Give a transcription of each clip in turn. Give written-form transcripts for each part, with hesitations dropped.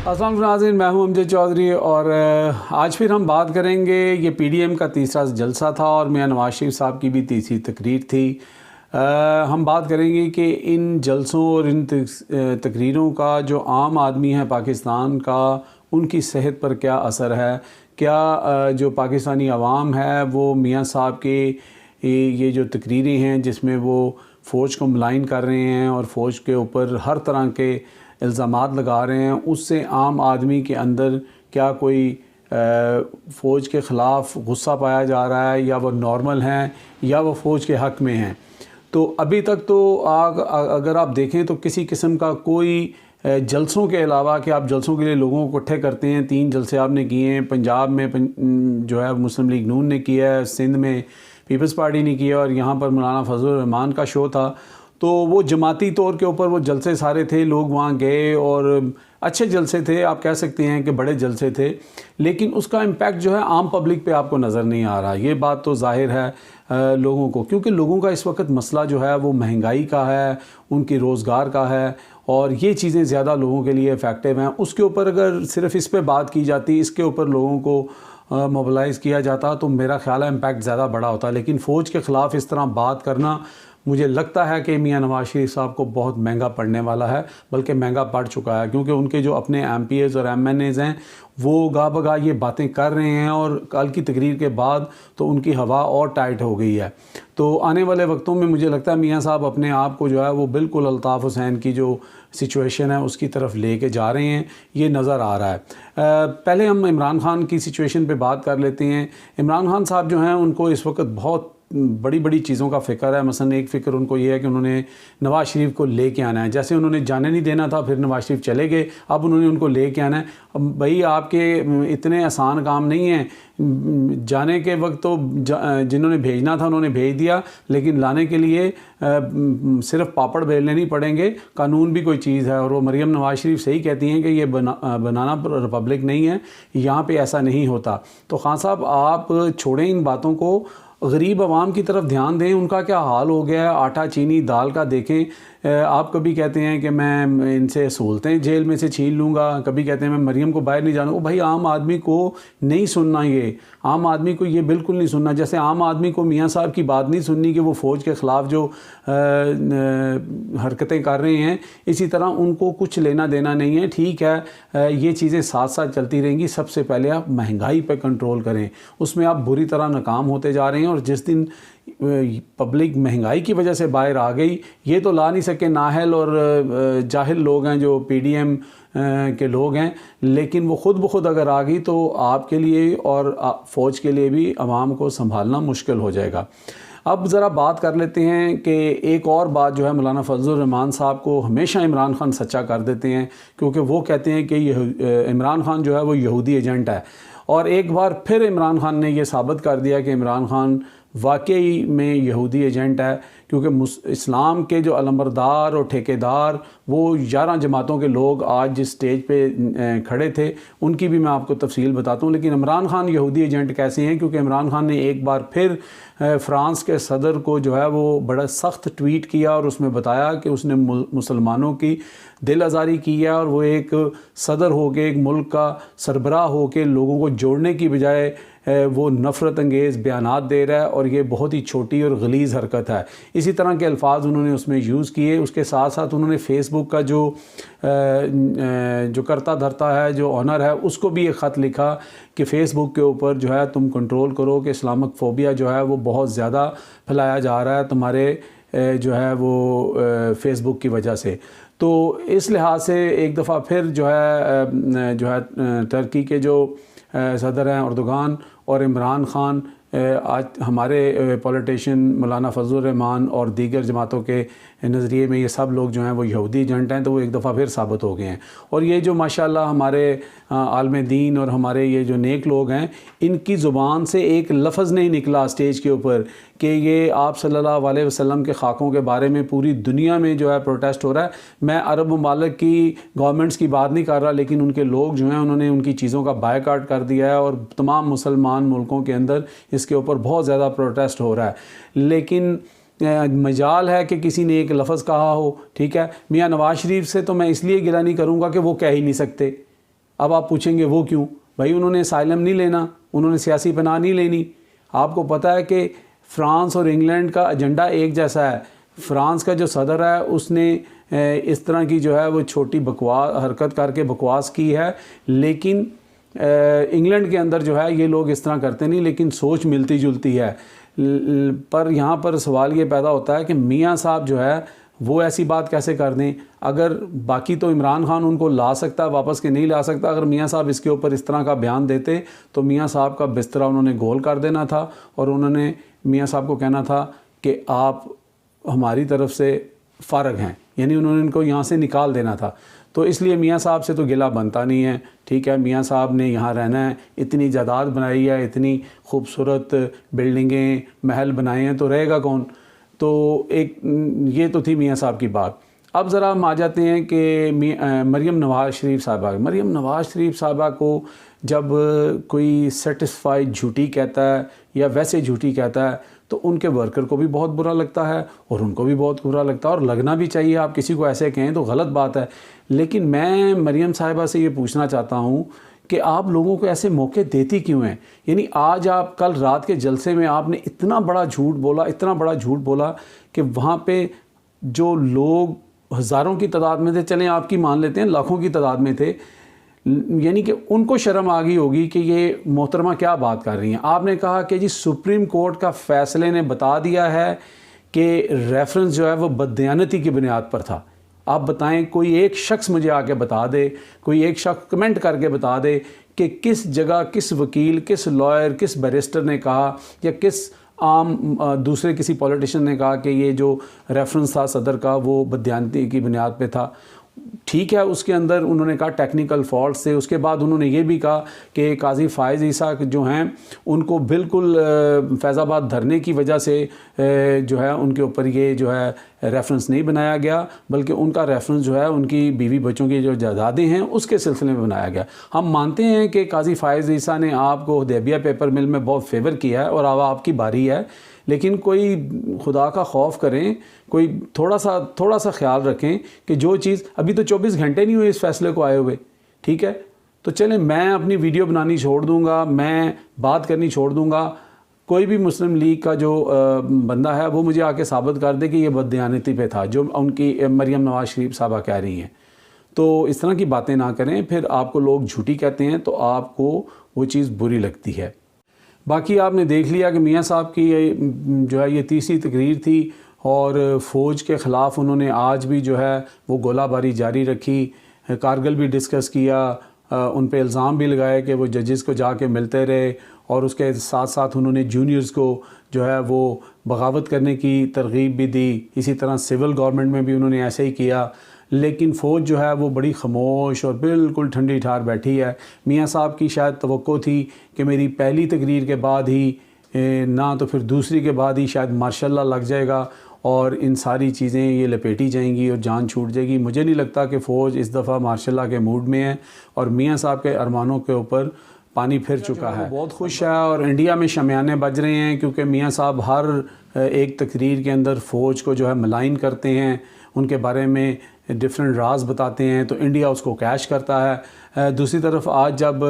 अस्सलाम वालेकुम नाज़रीन, मैं हूं अमजद चौधरी और आज फिर हम बात करेंगे। ये पीडीएम का तीसरा जलसा था और मियां नवाज शरीफ साहब की भी तीसरी तकरीर थी। हम बात करेंगे कि इन जलसों और इन तकरीरों का जो आम आदमी है पाकिस्तान का, उनकी सेहत पर क्या असर है। क्या जो पाकिस्तानी अवाम है वो मियां साहब के ये जो तकरीरें हैं जिसमें वो फ़ौज को मुलायन कर रहे हैं और फ़ौज के ऊपर हर तरह के इल्ज़ामात लगा रहे हैं, उससे आम आदमी के अंदर क्या कोई फ़ौज के ख़िलाफ़ गुस्सा पाया जा रहा है, या वो नॉर्मल हैं या वो फ़ौज के हक़ में हैं। तो अभी तक तो अगर आप देखें तो किसी किस्म का कोई जलसों के अलावा कि आप जलसों के लिए लोगों को इकट्ठे करते हैं, 3 जलसे आपने किए हैं। पंजाब में जो है मुस्लिम लीग नून ने किया है, सिंध में पीपल्स पार्टी ने किया और यहाँ पर मौलाना फजल रहमान का शो था। तो वो जमाती तौर के ऊपर वो जलसे सारे थे, लोग वहाँ गए और अच्छे जलसे थे, आप कह सकते हैं कि बड़े जलसे थे। लेकिन उसका इम्पैक्ट जो है आम पब्लिक पे आपको नज़र नहीं आ रहा। ये बात तो ज़ाहिर है लोगों को, क्योंकि लोगों का इस वक्त मसला जो है वो महंगाई का है, उनकी रोज़गार का है और ये चीज़ें ज़्यादा लोगों के लिए इफ़ेक्टिव हैं। उसके ऊपर अगर सिर्फ इस पे बात की जाती, इसके ऊपर लोगों को मोबिलाइज़ किया जाता, तो मेरा ख़्याल है इम्पैक्ट ज़्यादा बड़ा होता। लेकिन फ़ौज के ख़िलाफ़ इस तरह बात करना मुझे लगता है कि मियां नवाज शरीफ साहब को बहुत महंगा पड़ने वाला है, बल्कि महंगा पड़ चुका है। क्योंकि उनके जो अपने MPs और MNAs हैं वो गा बगा ये बातें कर रहे हैं और कल की तकरीर के बाद तो उनकी हवा और टाइट हो गई है। तो आने वाले वक्तों में मुझे लगता है मियां साहब अपने आप को जो है वो बिल्कुल अल्ताफ़ हुसैन की जो सिचुएशन है उसकी तरफ लेके जा रहे हैं, ये नज़र आ रहा है। पहले हम इमरान खान की सिचुएशन पे बात कर लेते हैं। इमरान खान साहब जो हैं उनको इस वक्त बहुत बड़ी बड़ी चीज़ों का फ़िक्र है। मसलन एक फ़िक्र उनको ये है कि उन्होंने नवाज़ शरीफ को लेके आना है। जैसे उन्होंने जाने नहीं देना था, फिर नवाज़ शरीफ चले गए, अब उन्होंने उनको लेके आना है। अब भाई आपके इतने आसान काम नहीं हैं। जाने के वक्त तो जिन्होंने भेजना था उन्होंने भेज दिया, लेकिन लाने के लिए सिर्फ पापड़ बेलने नहीं पड़ेंगे, कानून भी कोई चीज़ है। और वो मरीम नवाज शरीफ सही कहती हैं कि ये बनाना रिपब्लिक नहीं है, यहाँ पे ऐसा नहीं होता। तो खान साहब आप छोड़ें इन बातों को, गरीब आवाम की तरफ ध्यान दें। उनका क्या हाल हो गया है आटा चीनी दाल का देखें। आप कभी कहते हैं कि मैं इनसे सहूलतें जेल में से छीन लूँगा, कभी कहते हैं मैं मरीम को बाहर नहीं जानूँगा। भाई आम आदमी को नहीं सुनना, ये आम आदमी को ये बिल्कुल नहीं सुनना। जैसे आम आदमी को मियां साहब की बात नहीं सुननी कि वो फ़ौज के ख़िलाफ़ जो हरकतें कर रहे हैं, इसी तरह उनको कुछ लेना देना नहीं है। ठीक है, ये चीज़ें साथ साथ चलती रहेंगी। सबसे पहले आप महंगाई पर कंट्रोल करें, उसमें आप बुरी तरह नाकाम होते जा रहे हैं। और जिस दिन पब्लिक महंगाई की वजह से बाहर आ गई, ये तो ला नहीं सके, नाहल और जाहिल लोग हैं जो PDM के लोग हैं, लेकिन वो ख़ुद ब खुद अगर आ गई तो आपके लिए और फ़ौज के लिए भी आवाम को संभालना मुश्किल हो जाएगा। अब ज़रा बात कर लेते हैं कि एक और बात जो है, मौलाना फजल रहमान साहब को हमेशा इमरान खान सच्चा कर देते हैं, क्योंकि वो कहते हैं कि इमरान खान जो है वो यहूदी एजेंट है। और एक बार फिर इमरान खान ने यह साबित कर दिया कि इमरान खान वाकई में यहूदी एजेंट है, क्योंकि इस्लाम के जो अलमबरदार और ठेकेदार, वो 11 जमातों के लोग आज जिस स्टेज पे खड़े थे, उनकी भी मैं आपको तफसील बताता हूँ। लेकिन इमरान खान यहूदी एजेंट कैसे हैं? क्योंकि इमरान खान ने एक बार फिर फ़्रांस के सदर को जो है वो बड़ा सख्त ट्वीट किया और उसमें बताया कि उसने मुसलमानों की दिल आज़ारी की है और वो एक सदर हो के, एक मुल्क का सरबराह हो के लोगों को जोड़ने की बजाय वो नफ़रत अंगेज़ बयानात दे रहा है, और ये बहुत ही छोटी और गलीज़ हरकत है। इसी तरह के अल्फाज उन्होंने उसमें यूज़ किए। उसके साथ साथ उन्होंने फ़ेसबुक का जो करता धरता है, जो ऑनर है, उसको भी एक ख़त लिखा कि फ़ेसबुक के ऊपर जो है तुम कंट्रोल करो कि इस्लामिक फ़ोबिया जो है वो बहुत ज़्यादा फैलाया जा रहा है तुम्हारे जो है वो फ़ेसबुक की वजह से। तो इस लिहाज से एक दफ़ा फिर जो है टर्की के जो सदर हैं अर्दोगान और इमरान खान, आज हमारे पॉलिटिशियन मौलाना फजल रहमान और दीगर जमातों के नज़रिए में ये सब लोग जो हैं वो यहूदी एजेंट हैं, तो वो एक दफ़ा फिर साबित हो गए हैं। और ये जो माशाल्लाह हमारे आलम दीन और हमारे ये जो नेक लोग हैं, इनकी ज़ुबान से एक लफ्ज़ नहीं निकला स्टेज के ऊपर कि ये आप सल्लल्लाहु अलैहि वसल्लम के खाकों के बारे में पूरी दुनिया में जो है प्रोटेस्ट हो रहा है। मैं अरब ममालिक की गवर्नमेंट्स की बात नहीं कर रहा, लेकिन उनके लोग जो हैं उन्होंने उनकी चीज़ों का बायकाट कर दिया है और तमाम मुसलमान मुल्कों के अंदर इसके ऊपर बहुत ज़्यादा प्रोटेस्ट हो रहा है। लेकिन मजाल है कि किसी ने एक लफ्ज़ कहा हो, ठीक है। मियाँ नवाज शरीफ से तो मैं इसलिए गिला नहीं करूँगा कि वो कह ही नहीं सकते, अब आप पूछेंगे वो क्यों? भाई उन्होंने असाइलम नहीं लेना, उन्होंने सियासी पनाह नहीं लेनी। आपको पता है कि फ़्रांस और इंग्लैंड का एजेंडा एक जैसा है। फ़्रांस का जो सदर है उसने इस तरह की जो है वो छोटी बकवास हरकत करके बकवास की है, लेकिन इंग्लैंड के अंदर जो है ये लोग इस तरह करते नहीं, लेकिन सोच मिलती जुलती है। पर यहाँ पर सवाल ये पैदा होता है कि मियाँ साहब जो है वो ऐसी बात कैसे कर दें? अगर बाकी तो इमरान खान उनको ला सकता है वापस के नहीं ला सकता, अगर मियाँ साहब इसके ऊपर इस तरह का बयान देते तो मियाँ साहब का बिस्तरा उन्होंने गोल कर देना था और उन्होंने मियाँ साहब को कहना था कि आप हमारी तरफ से फ़ारग हैं, यानी उन्होंने इनको यहाँ से निकाल देना था। तो इसलिए मियाँ साहब से तो गिला बनता नहीं है। ठीक है, मियाँ साहब ने यहाँ रहना है, इतनी जायदाद बनाई है, इतनी खूबसूरत बिल्डिंगें महल बनाए हैं, तो रहेगा कौन? तो एक ये तो थी मियाँ साहब की बात। अब ज़रा हम आ जाते हैं कि मरियम नवाज़ शरीफ साहबा। मरियम नवाज़ शरीफ साहबा को जब कोई सेटिस्फाइड झूठी कहता है या वैसे झूठी कहता है तो उनके वर्कर को भी बहुत बुरा लगता है और उनको भी बहुत बुरा लगता है, और लगना भी चाहिए। आप किसी को ऐसे कहें तो गलत बात है। लेकिन मैं मरियम साहिबा से ये पूछना चाहता हूँ कि आप लोगों को ऐसे मौके देती क्यों हैं? यानी आज आप कल रात के जलसे में आपने इतना बड़ा झूठ बोला, इतना बड़ा झूठ बोला कि वहाँ पे जो लोग हज़ारों की तादाद में थे, चलें आपकी मान लेते हैं लाखों की तादाद में थे, यानी कि उनको शर्म आ गई होगी कि ये मोहतरमा क्या बात कर रही हैं। आपने कहा कि जी सुप्रीम कोर्ट का फैसले ने बता दिया है कि रेफरेंस जो है वो बददयानती की बुनियाद पर था। आप बताएं, कोई एक शख्स मुझे आके बता दे, कोई एक शख्स कमेंट करके बता दे कि किस जगह किस वकील, किस लॉयर, किस बैरिस्टर ने कहा या किस आम दूसरे किसी पॉलिटिशियन ने कहा कि ये जो रेफरेंस था सदर का वो बददयानती की बुनियाद पे था। ठीक है, उसके अंदर उन्होंने कहा टेक्निकल फॉल्ट से। उसके बाद उन्होंने ये भी कहा कि काजी फ़ायज़ ईसा जो हैं उनको बिल्कुल फैज़ाबाद धरने की वजह से जो है उनके ऊपर ये जो है रेफरेंस नहीं बनाया गया, बल्कि उनका रेफरेंस जो है उनकी बीवी बच्चों की जो जायदादें हैं उसके सिलसिले में बनाया गया। हम मानते हैं कि काजी फ़ायज़ ईसा ने आपको हुदैबिया पेपर मिल में बहुत फेवर किया है और अब आपकी बारी है, लेकिन कोई खुदा का खौफ करें, कोई थोड़ा सा ख्याल रखें कि जो चीज़ अभी तो 24 घंटे नहीं हुए इस फैसले को आए हुए। ठीक है, तो चलें मैं अपनी वीडियो बनानी छोड़ दूंगा, मैं बात करनी छोड़ दूंगा। कोई भी मुस्लिम लीग का जो बंदा है वो मुझे आके साबित कर दे कि ये बददयानती पे था जो उनकी मरियम नवाज़ शरीफ साहबा कह रही हैं। तो इस तरह की बातें ना करें, फिर आपको लोग झूठी कहते हैं तो आपको वो चीज़ बुरी लगती है। बाकी आपने देख लिया कि मियाँ साहब की जो है ये तीसरी तकरीर थी और फ़ौज के ख़िलाफ़ उन्होंने आज भी जो है वो गोलाबारी जारी रखी। कारगिल भी डिस्कस किया, उन पे इल्ज़ाम भी लगाए कि वो जजेस को जाके मिलते रहे और उसके साथ साथ उन्होंने जूनियर्स को जो है वो बगावत करने की तरगीब भी दी। इसी तरह सिविल गवर्नमेंट में भी उन्होंने ऐसे ही किया, लेकिन फ़ौज जो है वो बड़ी खामोश और बिल्कुल ठंडी ठार बैठी है। मियाँ साहब की शायद तवक्को थी कि मेरी पहली तकरीर के बाद ही ना तो फिर दूसरी के बाद ही शायद मार्शल लॉ लग जाएगा और इन सारी चीज़ें ये लपेटी जाएंगी और जान छूट जाएगी। मुझे नहीं लगता कि फ़ौज इस दफ़ा मार्शल लॉ के मूड में है और मियाँ साहब के अरमानों के ऊपर पानी फिर चुका है। बहुत खुश है और इंडिया में शमियाने बज रहे हैं क्योंकि मियाँ साहब हर एक तकरीर के अंदर फ़ौज को जो है मलाइन करते हैं, उनके बारे में डिफरेंट राज बताते हैं, तो इंडिया उसको कैश करता है। दूसरी तरफ आज जब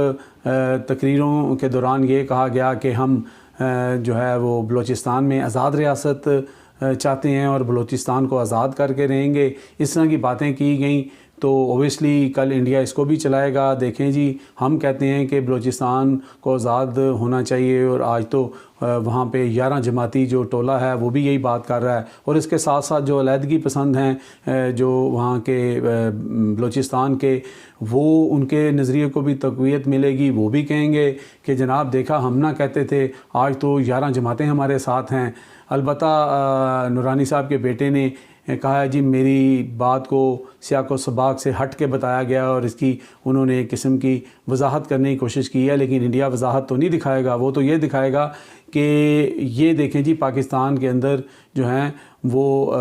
तकरीरों के दौरान ये कहा गया कि हम जो है वो बलूचिस्तान में आज़ाद रियासत चाहते हैं और बलूचिस्तान को आज़ाद करके रहेंगे, इस तरह की बातें की गई, तो ओबियसली कल इंडिया इसको भी चलाएगा। देखें जी, हम कहते हैं कि बलूचिस्तान को आज़ाद होना चाहिए और आज तो वहाँ पे 11 जमाती जो टोला है वो भी यही बात कर रहा है और इसके साथ साथ जो अलहदगी पसंद हैं जो वहाँ के बलूचिस्तान के, वो उनके नज़रिए को भी तक़वियत मिलेगी। वो भी कहेंगे कि जनाब देखा हम ना कहते थे, आज तो 11 जमातें हमारे साथ हैं। अलबत्ता नूरानी साहब के बेटे ने कहा है जी मेरी बात को सियाक़ो सबाक़ से हट के बताया गया और इसकी उन्होंने एक किस्म की वजाहत करने की कोशिश की है, लेकिन इंडिया वजाहत तो नहीं दिखाएगा। वो तो ये दिखाएगा कि ये देखें जी पाकिस्तान के अंदर जो हैं वो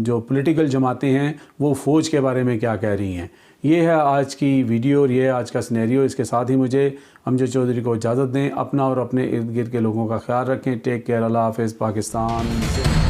जो पॉलिटिकल जमातें हैं वो फ़ौज के बारे में क्या कह रही हैं। ये है आज की वीडियो और ये है आज का सिनेरियो। इसके साथ ही मुझे अमजद चौधरी को इजाज़त दें। अपना और अपने इर्द गिर्द के लोगों का ख्याल रखें। Take care. अल्लाह हाफ़िज़। पाकिस्तान।